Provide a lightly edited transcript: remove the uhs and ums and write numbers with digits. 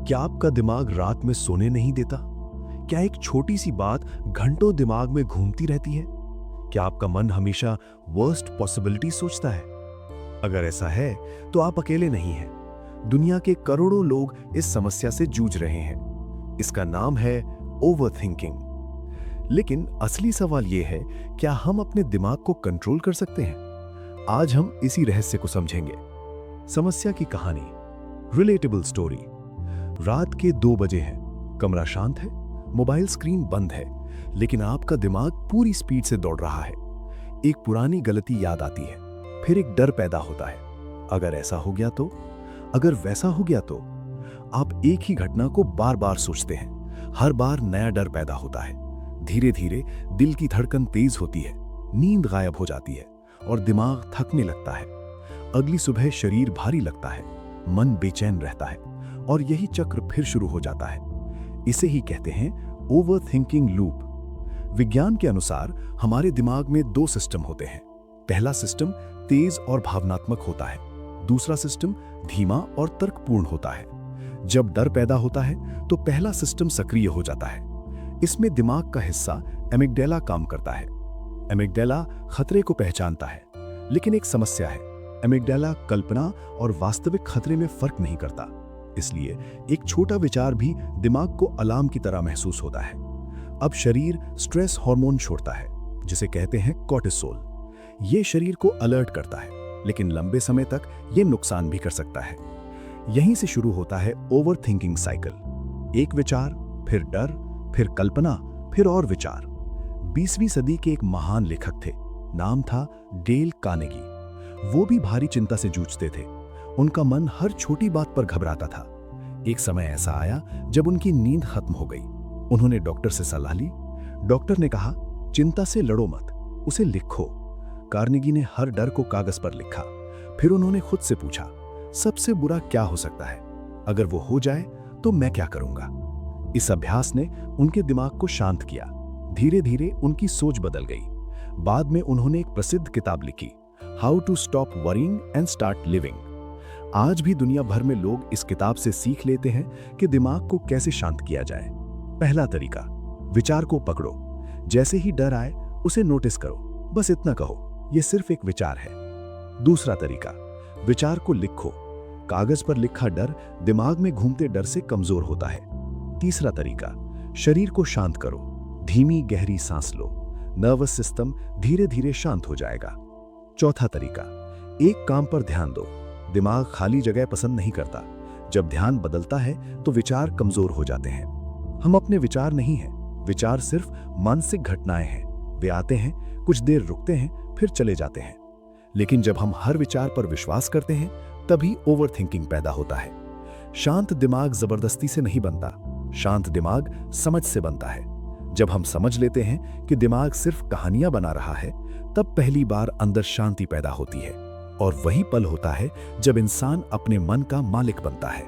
क्या आपका दिमाग रात में सोने नहीं देता? क्या एक छोटी सी बात घंटों दिमाग में घूमती रहती है? क्या आपका मन हमेशा वर्स्ट पॉसिबिलिटी सोचता है? अगर ऐसा है तो आप अकेले नहीं हैं। दुनिया के करोड़ों लोग इस समस्या से जूझ रहे हैं। इसका नाम है ओवरथिंकिंग। लेकिन असली सवाल यह है, क्या हम अपने दिमाग को कंट्रोल कर सकते हैं? आज हम इसी रहस्य को समझेंगे। समस्या की कहानी, रिलेटेबल स्टोरी। रात के 2 बजे हैं, कमरा शांत है, मोबाइल स्क्रीन बंद है, लेकिन आपका दिमाग पूरी स्पीड से दौड़ रहा है। एक पुरानी गलती याद आती है, फिर एक डर पैदा होता है। अगर ऐसा हो गया तो, अगर वैसा हो गया तो। आप एक ही घटना को बार बार सोचते हैं। हर बार नया डर पैदा होता है। धीरे धीरे दिल की धड़कन तेज होती है, नींद गायब हो जाती है और दिमाग थकने लगता है। अगली सुबह शरीर भारी लगता है, मन बेचैन रहता है और यही चक्र फिर शुरू हो जाता है। इसे ही कहते हैं ओवरथिंकिंग लूप। विज्ञान के अनुसार हमारे दिमाग में 2 सिस्टम होते हैं। पहला सिस्टम तेज और भावनात्मक होता है, दूसरा सिस्टम धीमा और तर्कपूर्ण होता है। जब डर पैदा होता है तो पहला सिस्टम सक्रिय हो जाता है। इसमें दिमाग का हिस्सा एमिगडाला काम करता है। एमिगडाला खतरे को पहचानता है, लेकिन एक समस्या है, एमिगडाला कल्पना और वास्तविक खतरे में फर्क नहीं करता। इसलिए एक छोटा विचार भी दिमाग को अलार्म की तरह महसूस होता है। अब शरीर स्ट्रेस हार्मोन छोड़ता है, जिसे कहते हैं कॉर्टिसोल। यह शरीर को अलर्ट करता है, लेकिन लंबे समय तक यह नुकसान भी कर सकता है। यहीं से शुरू होता है ओवरथिंकिंग साइकिल। एक विचार, फिर डर, फिर कल्पना, फिर और विचार। 20वीं सदी के एक महान लेखक थे, नाम था डेल कार्नेगी। वो भी भारी चिंता से जूझते थे। उनका मन हर छोटी बात पर घबराता था। एक समय ऐसा आया जब उनकी नींद खत्म हो गई। उन्होंने डॉक्टर से सलाह ली। डॉक्टर ने कहा, चिंता से लड़ो मत, उसे लिखो। कार्नेगी ने हर डर को कागज पर लिखा। फिर उन्होंने खुद से पूछा, सबसे बुरा क्या हो सकता है? अगर वो हो जाए तो मैं क्या करूंगा? इस अभ्यास ने उनके दिमाग को शांत किया। धीरे धीरे उनकी सोच बदल गई। बाद में उन्होंने एक प्रसिद्ध किताब लिखी, how to stop worrying and start living. आज भी दुनिया भर में लोग इस किताब से सीख लेते हैं कि दिमाग को कैसे शांत किया जाए। पहला तरीका, विचार को पकड़ो। जैसे ही डर आए उसे नोटिस करो, बस इतना कहो, यह सिर्फ एक विचार है। दूसरा तरीका, विचार को लिखो। कागज पर लिखा डर दिमाग में घूमते डर से कमजोर होता है। तीसरा तरीका, शरीर को शांत करो। धीमी गहरी सांस लो, नर्वस सिस्टम धीरे धीरे शांत हो जाएगा। चौथा तरीका, एक काम पर ध्यान दो। दिमाग खाली जगह पसंद नहीं करता। जब ध्यान बदलता है तो विचार कमजोर हो जाते हैं। हम अपने विचार नहीं हैं, विचार सिर्फ मानसिक घटनाएं हैं। वे आते हैं, कुछ देर रुकते हैं, फिर चले जाते हैं। लेकिन जब हम हर विचार पर विश्वास करते हैं, तभी ओवरथिंकिंग पैदा होता है। शांत दिमाग जबरदस्ती से नहीं बनता, शांत दिमाग समझ से बनता है। जब हम समझ लेते हैं कि दिमाग सिर्फ कहानियां बना रहा है, तब पहली बार अंदर शांति पैदा होती है। और वही पल होता है जब इंसान अपने मन का मालिक बनता है।